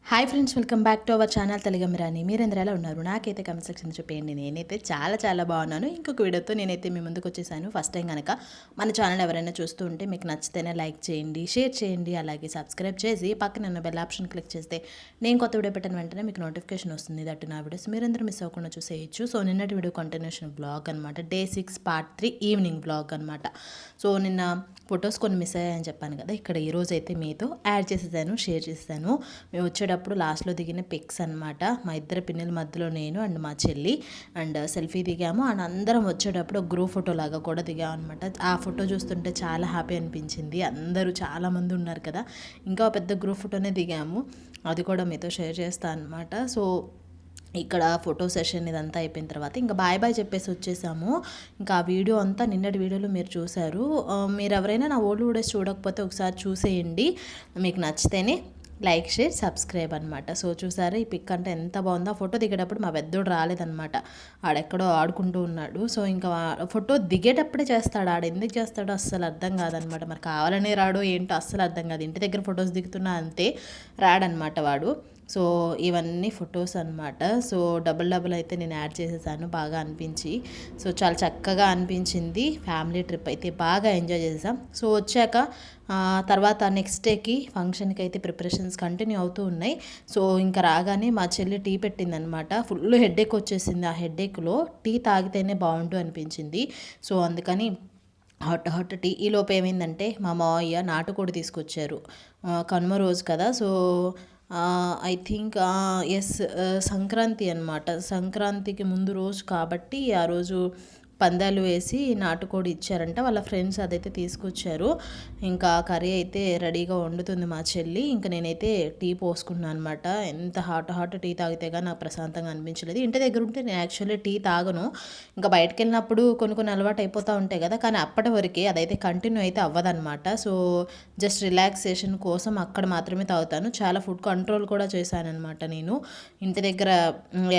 Hi friends, welcome back to our channel తెలుగమ్మిరాని. మీరందరూ ఎలా ఉన్నారు? నాకైతే కమెంట్ సెక్షన్ చెప్పేయండి. నేనైతే చాలా బాగున్నాను. ఇంకొక వీడియోతో నేనైతే మీ ముందుకు వచ్చేసాను. ఫస్ట్ టైం కనుక మన ఛానల్ ఎవరైనా చూస్తూ ఉంటే మీకు నచ్చితేనే లైక్ చేయండి, షేర్ చేయండి, అలాగే సబ్స్క్రైబ్ చేసి పక్కన ఉన్న బెల్ ఆప్షన్ క్లిక్ చేస్తే నేను కొత్త వీడియో పెట్టిన వెంటనే మీకు నోటిఫికేషన్ వస్తుంది. దట్టు నా వీడియోస్ మీరందరూ మిస్ అవ్వకుండా చూసేయచ్చు. సో నిన్నటి వీడియో కంటిన్యూషన్ బ్లాగ్ అనమాట, డే 6 పార్ట్ 3 ఈవినింగ్ బ్లాగ్ అనమాట. సో నిన్న ఫొటోస్ కొన్ని మిస్ అయ్యాయని చెప్పాను కదా, ఇక్కడ ఈరోజు అయితే మీతో యాడ్ చేసేసాను, షేర్ చేసేసాను. మేము వచ్చేటప్పుడు లాస్ట్లో దిగిన పిక్స్ అనమాట. మా ఇద్దరు పిన్నెల మధ్యలో నేను అండ్ మా చెల్లి అండ్ సెల్ఫీ దిగాము. అండ్ అందరం వచ్చేటప్పుడు ఒక గ్రూప్ ఫోటో లాగా కూడా దిగాము అనమాట. ఆ ఫోటో చూస్తుంటే చాలా హ్యాపీ అనిపించింది. అందరూ చాలామంది ఉన్నారు కదా, ఇంకా పెద్ద గ్రూప్ ఫోటోనే దిగాము. అది కూడా మీతో షేర్ చేస్తాను అనమాట. సో ఇక్కడ ఫోటో సెషన్ ఇదంతా అయిపోయిన తర్వాత ఇంకా బాయ్ చెప్పేసి వచ్చేసాము. ఇంకా ఆ వీడియో అంతా నిన్నటి వీడియోలో మీరు చూశారు. మీరు ఎవరైనా నా ఓల్డ్ వీడియోస్ చూడకపోతే ఒకసారి చూసేయండి, మీకు నచ్చితేనే లైక్, షేర్, సబ్స్క్రైబ్ అనమాట. సో చూసారా ఈ పిక్ అంటే ఎంత బాగుందో. ఆ ఫోటో దిగేటప్పుడు మా పెద్దోడు రాలేదనమాట, ఆడెక్కడో ఆడుకుంటూ ఉన్నాడు. సో ఇంకా ఫోటో దిగేటప్పుడే చేస్తాడు, ఆడ ఎందుకు చేస్తాడో అస్సలు అర్థం కాదనమాట. మరి కావాలనే రాడో ఏంటో అస్సలు అర్థం కాదు. ఇంటి దగ్గర ఫొటోస్ దిగుతున్నా అంతే, రాడనమాట వాడు. సో ఇవన్నీ ఫొటోస్ అనమాట. సో డబుల్ అయితే నేను యాడ్ చేసేసాను, బాగా అనిపించి. సో చాలా చక్కగా అనిపించింది. ఫ్యామిలీ ట్రిప్ అయితే బాగా ఎంజాయ్ చేసాం. సో వచ్చాక తర్వాత నెక్స్ట్ డేకి ఫంక్షన్కి అయితే ప్రిపరేషన్స్ కంటిన్యూ అవుతూ ఉన్నాయి. సో ఇంకా రాగానే మా చెల్లి టీ పెట్టిందనమాట. ఫుల్ హెడేక్ వచ్చేసింది. ఆ హెడేక్లో టీ తాగితేనే బాగుంటుంది అనిపించింది. సో అందుకని హాట్ టీ. ఈలోపు ఏమైందంటే మా మావయ్య నాటుకోడి తీసుకొచ్చారు. కనుమ రోజు కదా, so I think is Sankranti అనమాట. సంక్రాంతికి ముందు రోజు కాబట్టి ఆ రోజు పందాలు వేసి నాటుకోడి ఇచ్చారంట వాళ్ళ ఫ్రెండ్స్, అదైతే తీసుకొచ్చారు. ఇంకా కర్రీ అయితే రెడీగా వండుతుంది మా చెల్లి. ఇంకా నేనైతే టీ పోసుకున్నాను అనమాట. ఎంత హాట్ టీ తాగితే కానీ నాకు ప్రశాంతంగా అనిపించలేదు. ఇంటి దగ్గర ఉంటే నేను యాక్చువల్లీ టీ తాగను. ఇంకా బయటకు వెళ్ళినప్పుడు కొన్ని అలవాటు అయిపోతూ ఉంటాయి కదా, కానీ అప్పటి వరకే అదైతే కంటిన్యూ అయితే అవ్వదన్నమాట. సో జస్ట్ రిలాక్సేషన్ కోసం అక్కడ మాత్రమే తాగుతాను. చాలా ఫుడ్ కంట్రోల్ కూడా చేశానమాట నేను. ఇంటి దగ్గర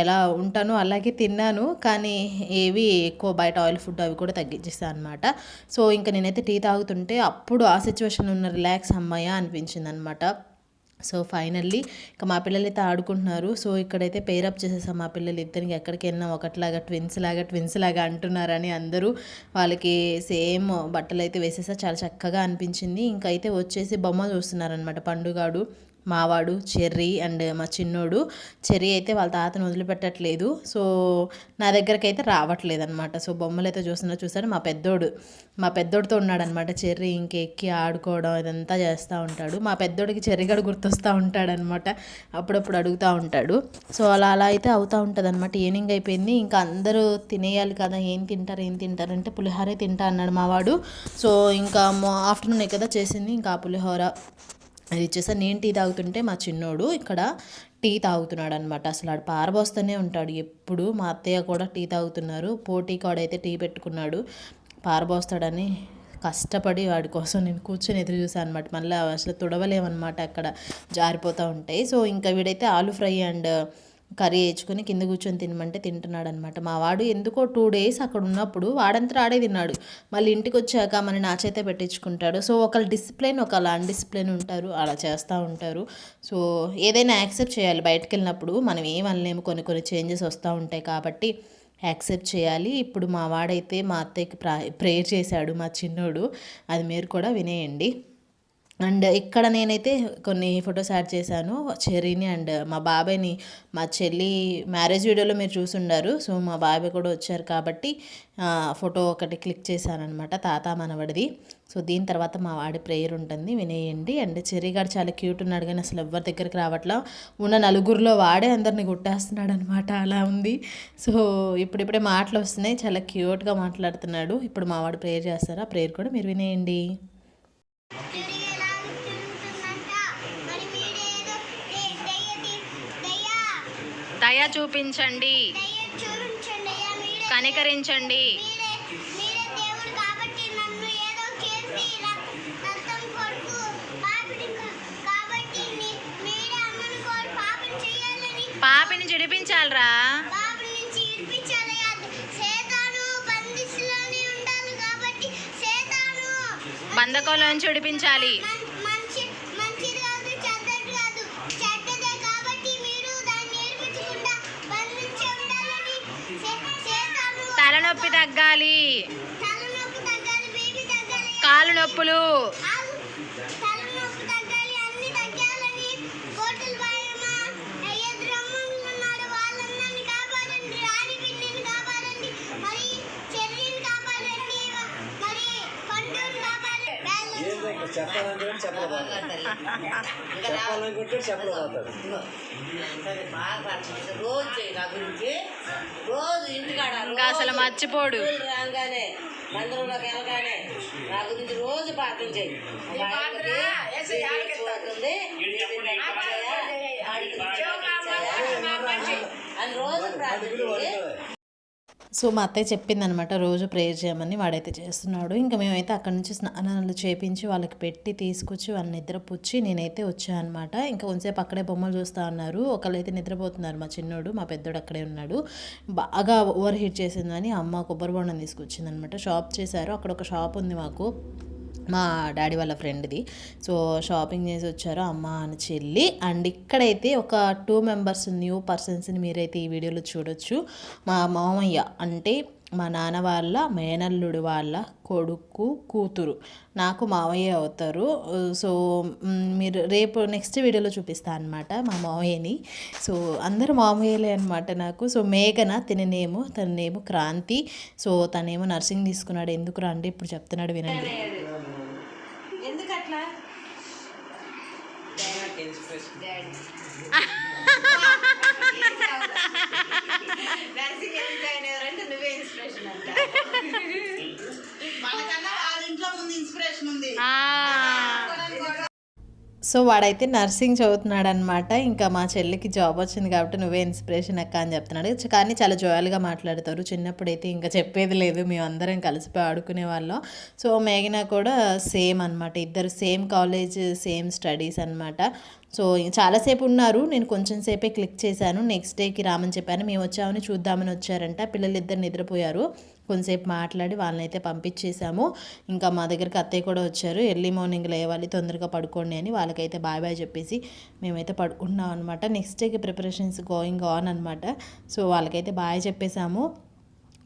ఎలా ఉంటానో అలాగే తిన్నాను, కానీ ఏవి ఎక్కువ బయట ఆయిల్ ఫుడ్ అవి కూడా తగ్గించేస్తాను అనమాట. సో ఇంకా నేనైతే టీ తాగుతుంటే అప్పుడు ఆ సిచ్యువేషన్ ఉన్న రిలాక్స్ అమ్మాయ అనిపించింది అనమాట. సో ఫైనల్లీ ఇంకా మా పిల్లలు అయితే ఆడుకుంటున్నారు. సో ఇక్కడైతే పేరప్ చేసేసాం మా పిల్లలు ఇద్దరికి. ఎక్కడికి వెళ్ళినా ఒకటిలాగా ట్విన్స్ లాగా అంటున్నారని అందరూ వాళ్ళకి సేమ్ బట్టలు అయితే వేసేసా. చాలా చక్కగా అనిపించింది. ఇంకైతే వచ్చేసి బొమ్మ చూస్తున్నారనమాట. పండుగాడు, మావాడు, చెర్రీ అండ్ మా చిన్నోడు. చెర్రీ అయితే వాళ్ళ తాతను వదిలిపెట్టట్లేదు. సో నా దగ్గరికి అయితే రావట్లేదు అనమాట. సో బొమ్మలు అయితే చూసారు. మా పెద్దోడితో ఉన్నాడనమాట చెర్రీ. ఇంకెక్కి ఆడుకోవడం ఇదంతా చేస్తూ ఉంటాడు. మా పెద్దోడికి చెర్రీగడు గుర్తొస్తూ ఉంటాడనమాట, అప్పుడప్పుడు అడుగుతూ ఉంటాడు. సో అలా అయితే అవుతూ ఉంటుంది అనమాట. ఈవినింగ్ అయిపోయింది, ఇంకా అందరూ తినేయాలి కదా, ఏం తింటారు అంటే పులిహోరే తింటా అన్నాడు మావాడు. సో ఇంకా ఆఫ్టర్నూనే కదా చేసింది, ఇంకా ఆ పులిహోర అది ఇచ్చేసాను. నేను టీ తాగుతుంటే మా చిన్నోడు ఇక్కడ టీ తాగుతున్నాడు అనమాట. అసలు ఆడు పారబోస్తూనే ఉంటాడు ఎప్పుడు. మా అత్తయ్య కూడా టీ తాగుతున్నారు. పోటీ కాడైతే టీ పెట్టుకున్నాడు, పారబోస్తాడని కష్టపడి వాడి కోసం నేను కూర్చొని ఎదురు చూసాను అనమాట. మళ్ళీ అసలు తుడవలేమన్నమాట, అక్కడ జారిపోతూ ఉంటాయి. సో ఇంకా వీడైతే ఆలు ఫ్రై అండ్ కర్రీ వేయించుకొని కింద కూర్చొని తినమంటే తింటున్నాడు అనమాట. మా వాడు ఎందుకో 2 days అక్కడ ఉన్నప్పుడు వాడంతా ఆడే తిన్నాడు, మళ్ళీ ఇంటికి వచ్చాక మన నా చేతే పెట్టించుకుంటాడు. సో ఒకళ్ళు డిసిప్లిన్, ఒకళ్ళు అన్డిసిప్లిన్ ఉంటారు, అలా చేస్తూ ఉంటారు. సో ఏదైనా యాక్సెప్ట్ చేయాలి. బయటకు వెళ్ళినప్పుడు మనం ఏమనలేము, కొన్ని చేంజెస్ వస్తూ ఉంటాయి కాబట్టి యాక్సెప్ట్ చేయాలి. ఇప్పుడు మా వాడైతే మా అత్తయ్యకి ప్రేయర్ చేశాడు మా చిన్నోడు, అది మీరు కూడా వినేయండి. అండ్ ఇక్కడ నేనైతే కొన్ని ఫొటోస్ యాడ్ చేశాను, చెర్రీని అండ్ మా బాబాయ్ని. మా చెల్లి మ్యారేజ్ వీడియోలో మీరు చూసుండారు. సో మా బాబాయ్ కూడా వచ్చారు కాబట్టి ఫోటో ఒకటి క్లిక్ చేశానమాట, తాత మనవడిది. సో దీని తర్వాత మా వాడి ప్రేయర్ ఉంటుంది, వినేయండి. అండ్ చెర్రీ గారు చాలా క్యూట్ ఉన్నాడు, కానీ అసలు ఎవరి దగ్గరికి రావట్లా. ఉన్న నలుగురిలో వాడే అందరిని కొట్టేస్తున్నాడు అనమాట, అలా ఉంది. సో ఇప్పుడిప్పుడే మాటలు వస్తున్నాయి, చాలా క్యూట్గా మాట్లాడుతున్నాడు. ఇప్పుడు మా వాడు ప్రేయర్ చేస్తారు, ఆ ప్రేయర్ కూడా మీరు వినేయండి. దయ చూపించండి, కనికరించండి. పాపిని చిడిపించాలరా, బంధకంలోంచి విడిపించాలి. నొప్పి తగ్గాలి, కాలు నొప్పులు ఇంకా అసలు మర్చిపోడు. మందిరంలోకి వెళ్ళగానే నా గురించి రోజు ప్రార్థన చేయి. అని రోజు ప్రార్థన. సో మా అత్తయ్య చెప్పిందనమాట రోజు ప్రేయర్ చేయమని. వాడైతే చేస్తున్నాడు. ఇంకా మేమైతే అక్కడి నుంచి స్నానాలు చేపించి వాళ్ళకి పెట్టి తీసుకొచ్చి వాళ్ళని నిద్రపుచ్చి నేనైతే వచ్చాను అనమాట. ఇంకా కొంతసేపు అక్కడే బొమ్మలు చూస్తూ ఉన్నారు. ఒకళ్ళైతే నిద్రపోతున్నారు, మా చిన్నోడు, మా పెద్దోడు అక్కడే ఉన్నాడు. బాగా ఓవర్ హీట్ చేసిందని అమ్మ కొబ్బరి బొండం తీసుకొచ్చింది అనమాట. షాప్ చేశారు, అక్కడ ఒక షాప్ ఉంది మాకు, మా డాడీ వాళ్ళ ఫ్రెండ్ది. సో షాపింగ్ చేసి వచ్చారు అమ్మ అని చెల్లి. అండ్ ఇక్కడైతే ఒక 2 మెంబర్స్ న్యూ పర్సన్స్ని మీరైతే ఈ వీడియోలో చూడొచ్చు. మా మామయ్య అంటే మా నాన్న వాళ్ళ మేనల్లుడు వాళ్ళ కొడుకు కూతురు నాకు మామయ్య అవుతారు. సో మీరు రేపు నెక్స్ట్ వీడియోలో చూపిస్తాను అనమాట మా మామయ్యని. సో అందరూ మామయ్యలే అనమాట నాకు. సో మేఘన తననేమో క్రాంతి. సో తనేమో నర్సింగ్ తీసుకున్నాడు. ఎందుకు రండి ఇప్పుడు చెప్తున్నాడు వినండి. ఎందుకట్లా నువ్వే ఇన్స్పిరేషన్ అంట. మనకన్నా వాళ్ళ ఇంట్లో ముందు ఇన్స్పిరేషన్ ఉంది. సో వాడైతే నర్సింగ్ చదువుతున్నాడు అనమాట. ఇంకా మా చెల్లికి జాబ్ వచ్చింది కాబట్టి నువ్వే ఇన్స్పిరేషన్ అక్క అని చెప్తున్నాడు. కానీ చాలా జాయిల్గా మాట్లాడతారు. చిన్నప్పుడైతే ఇంకా చెప్పేది లేదు, మేము అందరం కలిసిపోయి ఆడుకునే వాళ్ళం. సో మేఘన కూడా సేమ్ అనమాట, ఇద్దరు సేమ్ కాలేజ్ సేమ్ స్టడీస్ అనమాట. సో చాలాసేపు ఉన్నారు, నేను కొంచెం సేపే క్లిక్ చేశాను. నెక్స్ట్ డేకి రామని చెప్పాను. మేము వచ్చామని చూద్దామని వచ్చారంట. పిల్లలు ఇద్దరు నిద్రపోయారు. కొంతసేపు మాట్లాడి వాళ్ళని అయితే పంపించేసాము. ఇంకా మా దగ్గరికి అత్తయ్య కూడా వచ్చారు. ఎర్లీ మార్నింగ్ లేవాలి, తొందరగా పడుకోండి అని వాళ్ళకైతే బాయ్ బాయ్ చెప్పేసి మేమైతే పడుకున్నాం అనమాట. నెక్స్ట్ డేకి ప్రిపరేషన్స్ గోయింగ్ ఆన్ అనమాట. సో వాళ్ళకైతే బాయ్ చెప్పేసాము.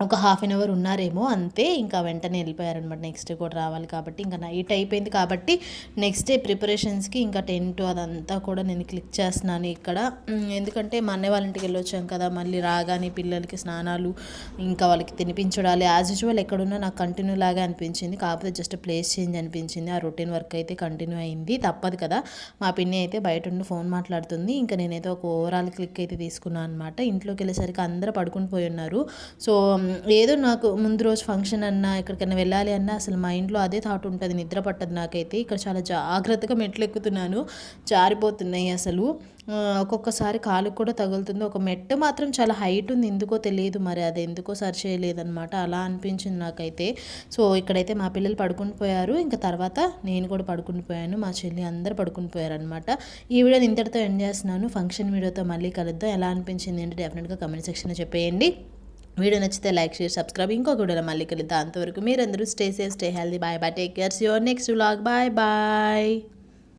ఒక హాఫ్ అన్ అవర్ ఉన్నారేమో అంతే, ఇంకా వెంటనే వెళ్ళిపోయారనమాట. నెక్స్ట్ డే కూడా రావాలి కాబట్టి ఇంకా నైట్ అయిపోయింది కాబట్టి నెక్స్ట్ డే ప్రిపరేషన్స్కి ఇంకా టెంట్ అదంతా కూడా నేను క్లిక్ చేస్తున్నాను ఇక్కడ. ఎందుకంటే మా అన్నయ్య వాళ్ళ ఇంటికి వెళ్ళొచ్చాం కదా, మళ్ళీ రాగానే పిల్లలకి స్నానాలు ఇంకా వాళ్ళకి తినిపించడాలి. యాజ్ యూజువల్ ఎక్కడున్నా నాకు కంటిన్యూ లాగా అనిపించింది, కాకపోతే జస్ట్ ప్లేస్ చేంజ్ అనిపించింది. ఆ రొటీన్ వర్క్ అయితే కంటిన్యూ అయింది, తప్పదు కదా. మా పిన్ని అయితే బయట ఉండి ఫోన్ మాట్లాడుతుంది. ఇంకా నేనైతే ఒక ఓవరాల్ క్లిక్ అయితే తీసుకున్నాను అనమాట. ఇంట్లోకి వెళ్ళేసరికి అందరూ పడుకుని పోయి ఉన్నారు. సో ఏదో నాకు ముందు రోజు ఫంక్షన్ అన్నా ఎక్కడికైనా వెళ్ళాలి అన్నా అసలు మైండ్లో అదే థాట్ ఉంటుంది, నిద్ర పట్టదు నాకైతే. ఇక్కడ చాలా జాగ్రత్తగా మెట్లు ఎక్కుతున్నాను, జారిపోతున్నాయి అసలు. ఒక్కొక్కసారి కాలుకు కూడా తగులుతుంది. ఒక మెట్టు మాత్రం చాలా హైట్ ఉంది, ఎందుకో తెలియదు, మరి అది ఎందుకో సర్చ్ చేయలేదన్నమాట, అలా అనిపించింది నాకైతే. సో ఇక్కడైతే మా పిల్లలు పడుకుని పోయారు. ఇంకా తర్వాత నేను కూడా పడుకుని పోయాను, మా చెల్లి అందరూ పడుకుని పోయారనమాట. ఈ వీడియోని ఇంతటితో ఎండ్ చేస్తున్నాను. ఫంక్షన్ వీడియోతో మళ్ళీ కలుద్దాం. ఎలా అనిపించింది అంటే డెఫినెట్గా కమెంట్ సెక్షన్లో చెప్పేయండి. వీడియో నచ్చితే లైక్, షేర్, సబ్స్క్రైబ్. ఇంకొక వీడియోలో మళ్ళీ కలుద్దాం. అంతవరకు మీరందరూ stay safe, stay healthy. Bye bye, take care, see you next vlog. Bye bye.